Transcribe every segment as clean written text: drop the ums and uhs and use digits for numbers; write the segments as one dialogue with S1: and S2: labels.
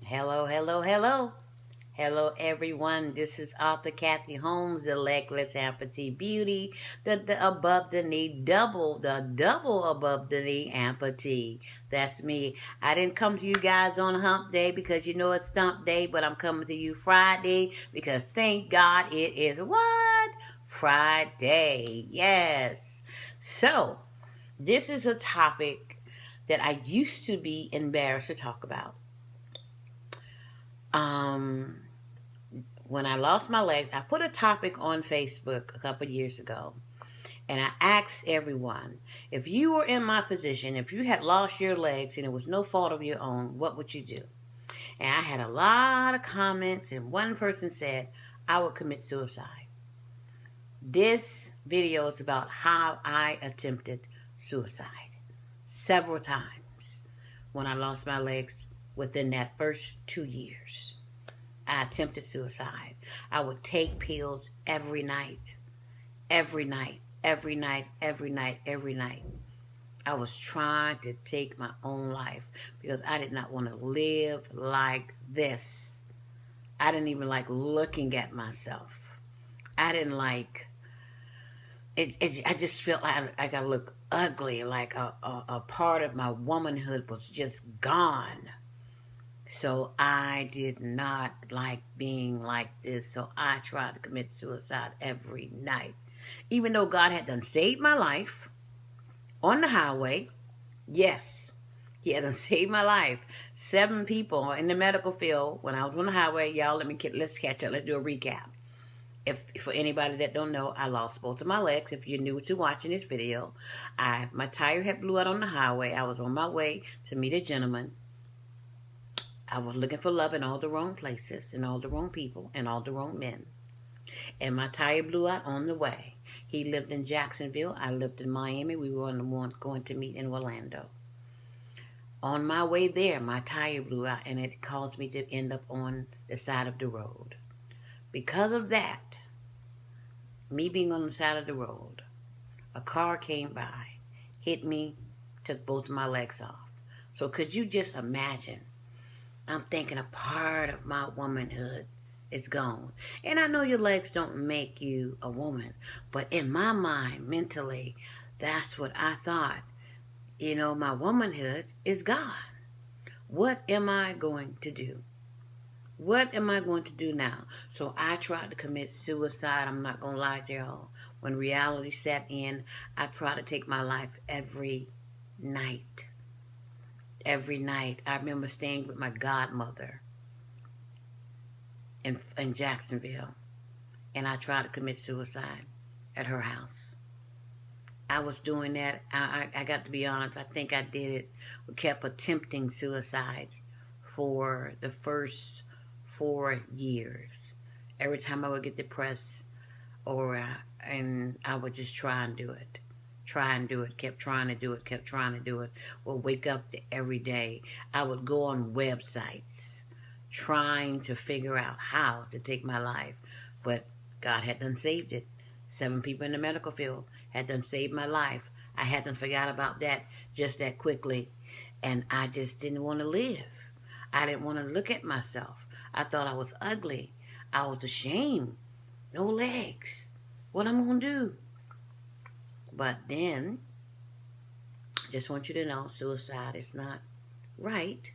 S1: Hello, hello, hello. Hello, everyone. This is author Kathy Holmes, the Legless Amputee Beauty, the above the knee, the double above the knee amputee. That's me. I didn't come to you guys on hump day because you know it's stump day, but I'm coming to you Friday because thank God it is what? Friday. Yes. So, this is a topic that I used to be embarrassed to talk about. Um, when I lost my legs, I put a topic on Facebook a couple years ago, and I asked everyone, if you were in my position, if you had lost your legs and it was no fault of your own, what would you do? And I had a lot of comments, and one person said, I would commit suicide. This video is about how I attempted suicide several times when I lost my legs within that first 2 years. I attempted suicide. I would take pills every night. Every night. Every night. Every night. Every night. I was trying to take my own life because I did not want to live like this. I didn't even like looking at myself. I didn't like it. I just felt like I got to look ugly, like a part of my womanhood was just gone. So I did not like being like this. So I tried to commit suicide every night. Even though God had done saved my life on the highway. Yes, He had done saved my life. 7 people in the medical field when I was on the highway. Y'all, let's catch up. Let's do a recap. If for anybody that don't know, I lost both of my legs. If you're new to watching this video, my tire had blew out on the highway. I was on my way to meet a gentleman. I was looking for love in all the wrong places, and all the wrong people, and all the wrong men. And my tire blew out on the way. He lived in Jacksonville. I lived in Miami. We were on the one going to meet in Orlando. On my way there, my tire blew out, and it caused me to end up on the side of the road. Because of that, me being on the side of the road, a car came by, hit me, took both of my legs off. So could you just imagine? I'm thinking a part of my womanhood is gone. And I know your legs don't make you a woman, but in my mind, mentally, that's what I thought. You know, my womanhood is gone. What am I going to do? What am I going to do now? So I tried to commit suicide. I'm not going to lie to y'all. When reality set in, I tried to take my life every night. Every night. I remember staying with my godmother in Jacksonville. And I tried to commit suicide at her house. I was doing that. I got to be honest. I think I did it. We kept attempting suicide for the first 4 years. Every time I would get depressed and I would just try and do it. Kept trying to do it. Would wake up every day. I would go on websites trying to figure out how to take my life. But God had done saved it. 7 people in the medical field had done saved my life. I hadn't forgot about that just that quickly. And I just didn't want to live. I didn't want to look at myself. I thought I was ugly. I was ashamed. No legs. What am I going to do? But then, I just want you to know, suicide is not right.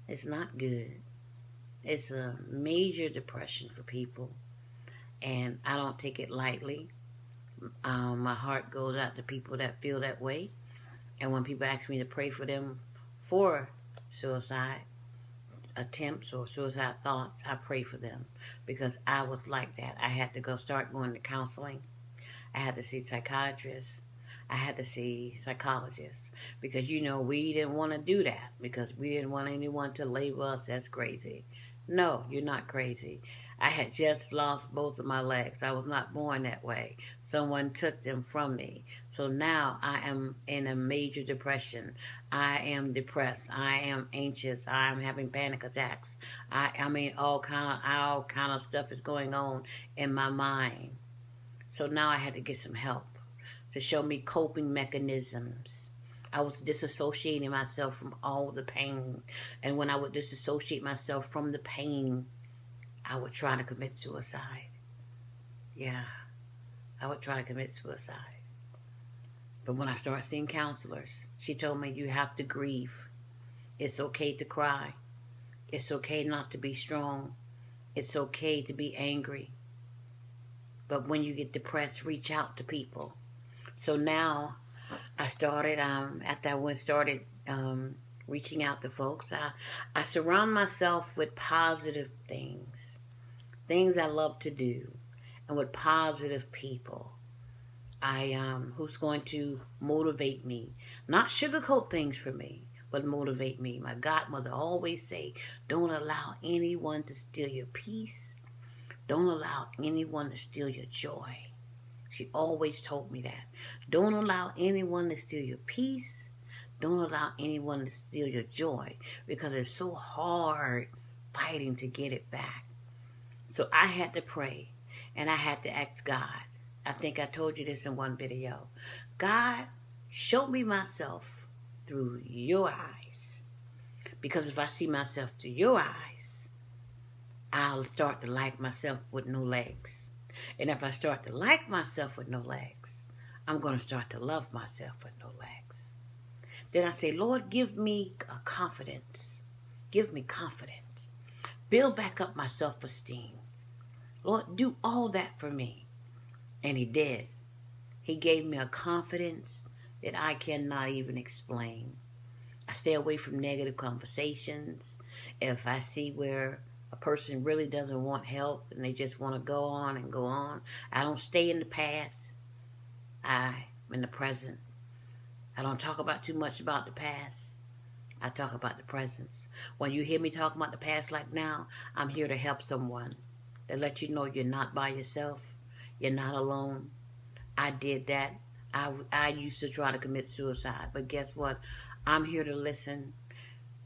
S1: It's not good. It's a major depression for people. And I don't take it lightly. My heart goes out to people that feel that way. And when people ask me to pray for them for suicide attempts or suicide thoughts, I pray for them. Because I was like that. I had to start going to counseling. I had to see psychiatrists. I had to see psychologists. Because, you know, we didn't want to do that. Because we didn't want anyone to label us as crazy. No, you're not crazy. I had just lost both of my legs. I was not born that way. Someone took them from me. So now I am in a major depression. I am depressed. I am anxious. I am having panic attacks. I mean, all kind of stuff is going on in my mind. So now I had to get some help to show me coping mechanisms, I was disassociating myself from all the pain. And when I would disassociate myself from the pain, I would try to commit suicide. Yeah, I would try to commit suicide. But when I started seeing counselors, she told me you have to grieve. It's okay to cry. It's okay not to be strong. It's okay to be angry. But when you get depressed, reach out to people. So now I started, after I started reaching out to folks, I surround myself with positive things I love to do, and with positive people. Who's going to motivate me, not sugarcoat things for me, but motivate me. My godmother always say, don't allow anyone to steal your peace. Don't allow anyone to steal your joy. She always told me that. Don't allow anyone to steal your peace. Don't allow anyone to steal your joy, because it's so hard fighting to get it back. So I had to pray, and I had to ask God. I think I told you this in one video. God, show me myself through your eyes. Because if I see myself through your eyes, I'll start to like myself with no legs. And if I start to like myself with no legs, I'm going to start to love myself with no legs. Then I say, Lord, give me a confidence. Give me confidence. Build back up my self-esteem. Lord, do all that for me. And he did. He gave me a confidence that I cannot even explain. I stay away from negative conversations. If I see where a person really doesn't want help and they just want to go on and go on, I don't stay in the past. I'm in the present. I don't talk about too much about the past. I talk about the present. When you hear me talking about the past like now, I'm here to help someone. To let you know you're not by yourself. You're not alone. I did that. I used to try to commit suicide. But guess what? I'm here to listen.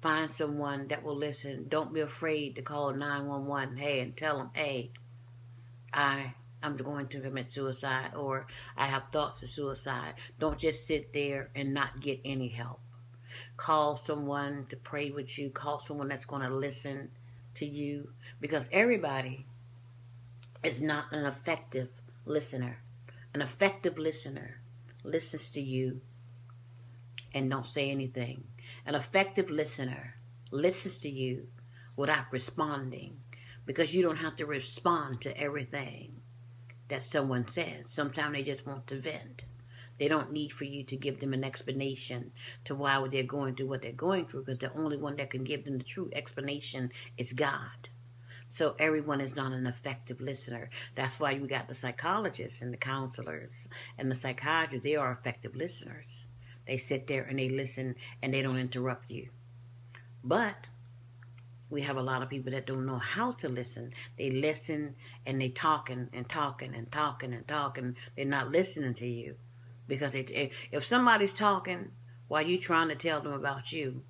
S1: Find someone that will listen. Don't be afraid to call 911. Hey, and tell them, hey, I'm going to commit suicide, or I have thoughts of suicide. Don't just sit there and not get any help. Call someone to pray with you. Call someone that's going to listen to you. Because everybody is not an effective listener. An effective listener listens to you and don't say anything. An effective listener listens to you without responding, because you don't have to respond to everything that someone says. Sometimes they just want to vent. They don't need for you to give them an explanation to why they're going through what they're going through, because the only one that can give them the true explanation is God. So everyone is not an effective listener. That's why you got the psychologists and the counselors and the psychiatrists. They are effective listeners. They sit there and they listen and they don't interrupt you. But we have a lot of people that don't know how to listen. They listen and they talking and talking and talking and talking. They're not listening to you. Because if somebody's talking while you're trying to tell them about you,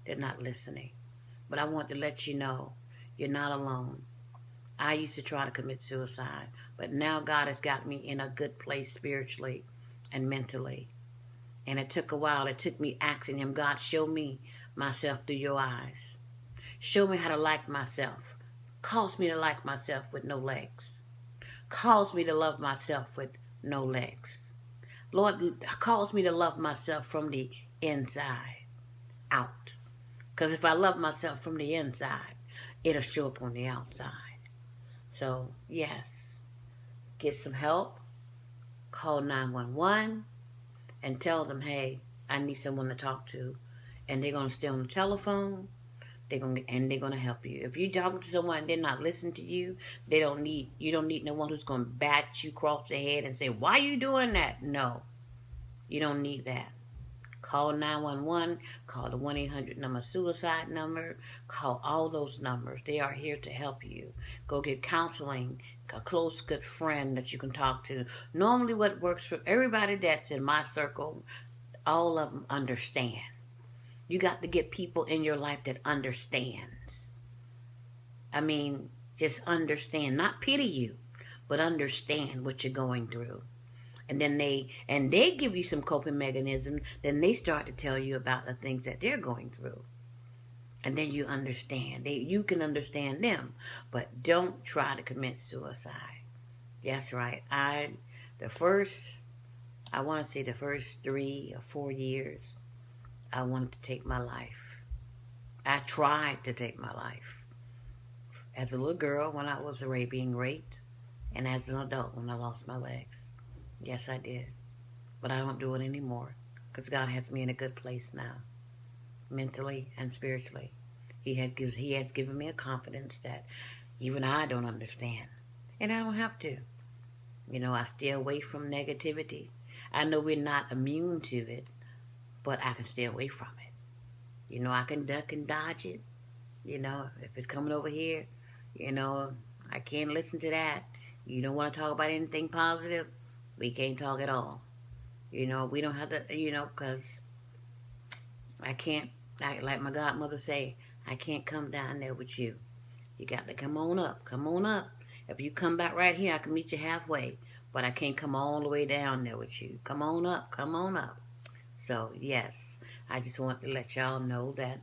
S1: they're not listening. But I want to let you know, you're not alone. I used to try to commit suicide, but now God has got me in a good place spiritually and mentally. And it took a while. It took me asking him, God, show me myself through your eyes. Show me how to like myself. Cause me to like myself with no legs. Cause me to love myself with no legs. Lord, cause me to love myself from the inside out. Because if I love myself from the inside, it'll show up on the outside. So, yes, get some help. Call 911 and tell them, hey, I need someone to talk to. And they're going to stay on the telephone. They're going to help you. If you're talking to someone and they're not listening to you, you don't need no one who's going to bat you across the head and say, why are you doing that? No, you don't need that. Call 911, call the 1-800 number suicide number, call all those numbers. They are here to help you. Go get counseling, a close, good friend that you can talk to. Normally what works for everybody that's in my circle, all of them understand. You got to get people in your life that understands. I mean, just understand, not pity you, but understand what you're going through. and they give you some coping mechanism. Then they start to tell you about the things that they're going through, and then you understand. You can understand them, but don't try to commit suicide. That's right. I want to say the first 3 or 4 years, I wanted to take my life. I tried to take my life as a little girl when I was being raped, and as an adult when I lost my legs. Yes, I did. But I don't do it anymore because God has me in a good place now, mentally and spiritually. He has given me a confidence that even I don't understand. And I don't have to. I stay away from negativity. I know we're not immune to it, but I can stay away from it. I can duck and dodge it. If it's coming over here, I can't listen to that. You don't want to talk about anything positive, we can't talk at all. We don't have to, because I can't, like my godmother say, I can't come down there with you. You got to come on up. Come on up. If you come back right here, I can meet you halfway. But I can't come all the way down there with you. Come on up. Come on up. So, yes, I just want to let y'all know that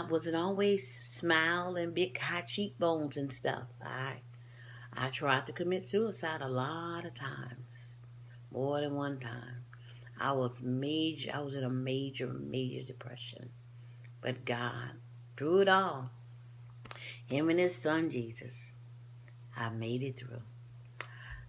S1: wasn't always smile and big high cheekbones and stuff. I tried to commit suicide a lot of times, more than one time. I was in a major depression. But God, through it all, Him and His Son Jesus, I made it through.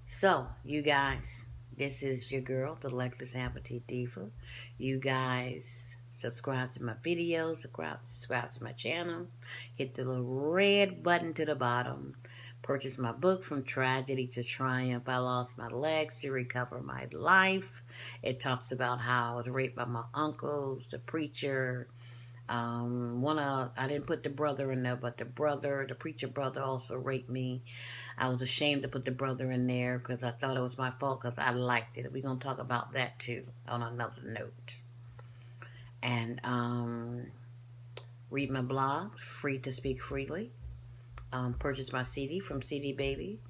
S1: So, you guys, this is your girl, the Legless Amputee Diva. You guys subscribe to my videos, subscribe to my channel. Hit the little red button to the bottom. Purchase my book, From Tragedy to Triumph. I lost my legs to recover my life. It talks about how I was raped by my uncles, the preacher. I didn't put the brother in there, but the preacher brother also raped me. I was ashamed to put the brother in there because I thought it was my fault because I liked it. We're going to talk about that too on another note. And read my blog, Free to Speak Freely. Purchase my CD from CD Baby.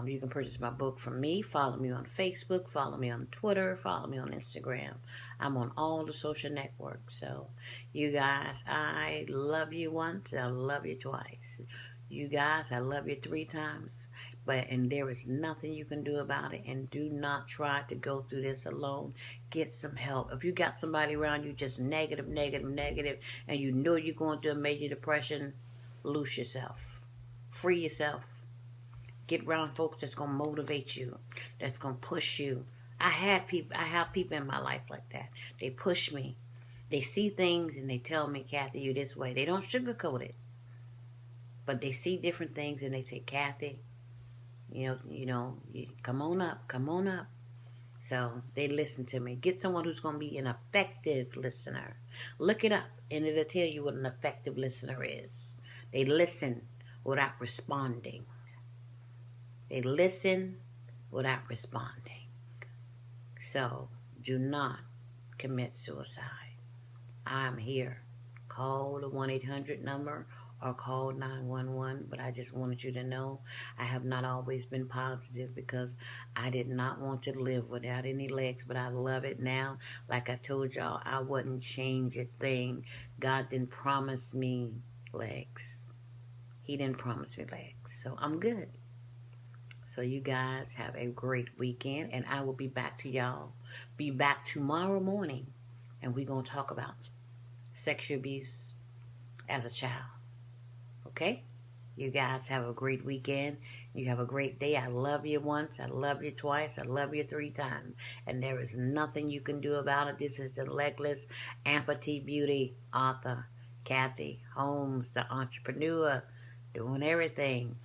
S1: You can purchase my book from me. Follow me on Facebook. Follow me on Twitter. Follow me on Instagram. I'm on all the social networks. So, you guys, I love you once. I love you twice. You guys, I love you 3 times. And there is nothing you can do about it. And do not try to go through this alone. Get some help. If you got somebody around you just negative, and you know you're going through a major depression, loose yourself. Free yourself. Get around folks that's going to motivate you, that's going to push you. I have people in my life like that. They push me. They see things and they tell me, Kathy, you this way. They don't sugarcoat it. But they see different things and they say, Kathy, come on up. So they listen to me. Get someone who's going to be an effective listener. Look it up and it'll tell you what an effective listener is. They listen without responding. They listen without responding. So, do not commit suicide. I'm here. Call the 1-800 number or call 911. But I just wanted you to know I have not always been positive because I did not want to live without any legs. But I love it now. Like I told y'all, I wouldn't change a thing. God didn't promise me legs. He didn't promise me legs. So, I'm good. So you guys have a great weekend, and I will be back to y'all. Be back tomorrow morning, and we're going to talk about sexual abuse as a child. Okay? You guys have a great weekend. You have a great day. I love you once. I love you twice. I love you 3 times. And there is nothing you can do about it. This is the Legless Amputee Beauty author, Kathy Holmes, the entrepreneur, doing everything.